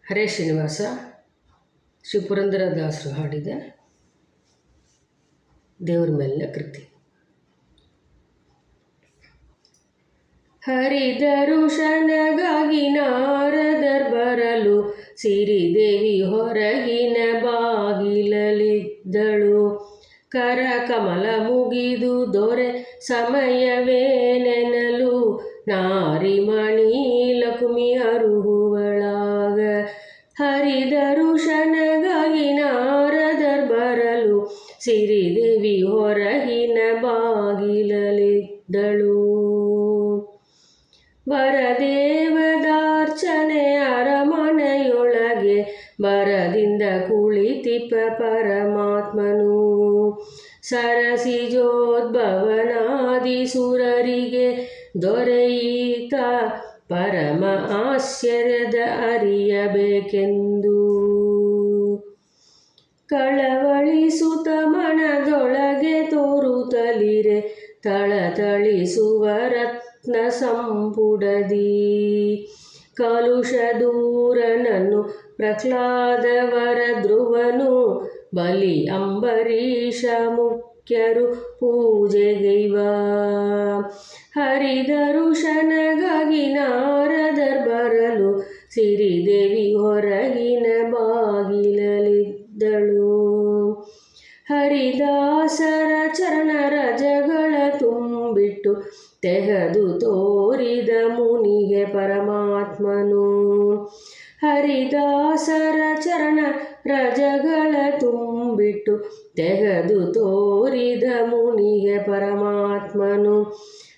ಹರೇ ಶ್ರೀನಿವಾಸ ಶ್ರೀ ಪುರಂದರದಾಸರು ಹಾಡಿದ ದೇವರ ಮೇಲಿನ ಕೃತಿ. ಹರಿದರುಶನಗಾಗಿ ನಾರದರ್ ಬರಲು ಸಿರಿದೇವಿ ಹೊರಗಿನ ಬಾಗಿಲಲ್ಲಿದ್ದಳು. ಕರ ಕಮಲ ಮುಗಿದು ದೊರೆ ಸಮಯವೇನೆನಲು ನಾರಿಮಣಿ ಲಕ್ಷ್ಮಿ ಅರುಹುವಳಾಗ. ಹರಿದರುಶನಗಾಗಿ ನಾರದರ್ ಬರಲು ಸಿರಿದೇವಿ ಹೊರಗಿನ ಬಾಗಿಲಲ್ಲಿದ್ದಳು. ವರದೇವದಾರ್ಚನೆ ಅರಮನೆಯೊಳಗೆ ಬರದಿಂದ ಕುಳಿತಿಪ್ಪ ಪರಮಾತ್ಮನು. ಸರಸಿಜೋದ್ಭವನಾದಿ ಸುರರಿಗೆ ದೊರೆಯಿತ ಪರಮ ಆಶ್ಚರ್ಯದ ಅರಿಯಬೇಕೆಂದು. ಕಳವಳಿಸುತ್ತ ಮನದೊಳಗೆ ತೋರುತ್ತಲಿರೆ ತಳತಳಿಸುವ ರತ್ನ ಸಂಪುಡದಿ. ಕಲುಷ ದೂರನನ್ನು ಪ್ರಹ್ಲಾದವರ ಧ್ರುವನು ಬಲಿ ಅಂಬರೀಷ ಮುಖ್ಯರು ಪೂಜೆಗೈವ. ಹರಿದರುಶನಗಾಗಿ ನಾರದರ್ ಬರಲು ಸಿರಿದೇವಿ ಹೊರಗಿನ ಬಾಗಿಲಲ್ಲಿದ್ದಳು. ಹರಿದಾಸರ ಚರಣ ರಜಗಳ ತುಂಬಿಟ್ಟು ತೆಗೆದು ತೋರಿದ ಮುನಿಗೆ ಪರಮಾತ್ಮನು. ಹರಿದಾಸರ ಚರಣ ರಜಗಳ ತುಂಬಿಟ್ಟು ತೆಗೆದು ತೋರಿದ ಮುನಿಗೆ ಪರಮಾತ್ಮನು.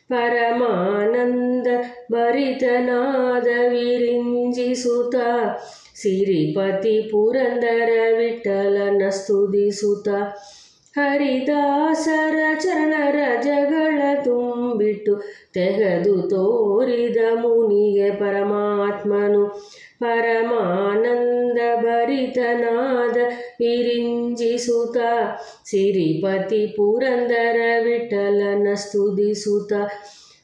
ಪರಮಾನಂದ ಭರಿತನಾದ ವಿರಿಂಜಿಸುತ್ತ ಸಿರಿಪತಿ ಪುರಂದರ ವಿಠಲನ ಸ್ತುತಿಸುತ್ತ. ಹರಿದಾಸರ ಚರಣ ರಜಗಳ ತುಂಬಿಟ್ಟು ತೆಗೆದು ತೋರಿದ ಮುನಿಗೆ ಪರಮಾತ್ಮನು. ಪರಮಾನಂದ ಭರಿತನಾದ ವಿರಿಂಜಿಸುತ್ತ ಸಿರಿಪತಿ ಪುರಂದರ ವಿಠಲನ ಸ್ತುತಿಸುತ್ತ.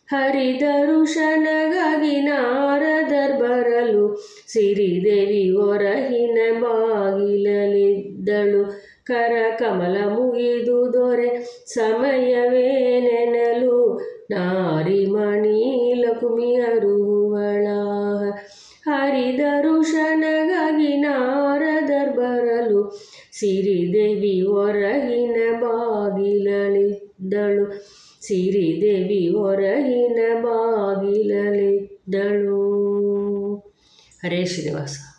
ಹರಿದರುಶನಗಾಗಿ ನಾರದರ್ ಬರಲು ಸಿರಿದೇವಿ ಹೊರಗಿನ ಬಾಗಿಲಲ್ಲಿದ್ದಳು. ಕರ ಕಮಲ ಮುಗಿದು ದೊರೆ ಸಮಯವೇನೆನಲು ನಾರಿಮಣಿ ಲಕ್ಷ್ಮಿ ಅರುಹುವಳಾಗ. ಹರಿದರುಶನಗಾಗಿ ನಾರದರ್ ಬರಲು ಸಿರಿದೇವಿ ಹೊರಗಿನ ಬಾಗಿಲಲ್ಲಿದ್ದಳು. ಸಿರಿದೇವಿ ಹೊರಗಿನ ಬಾಗಿಲಲ್ಲಿದ್ದಳು. ಹರೇ ಶ್ರೀನಿವಾಸ.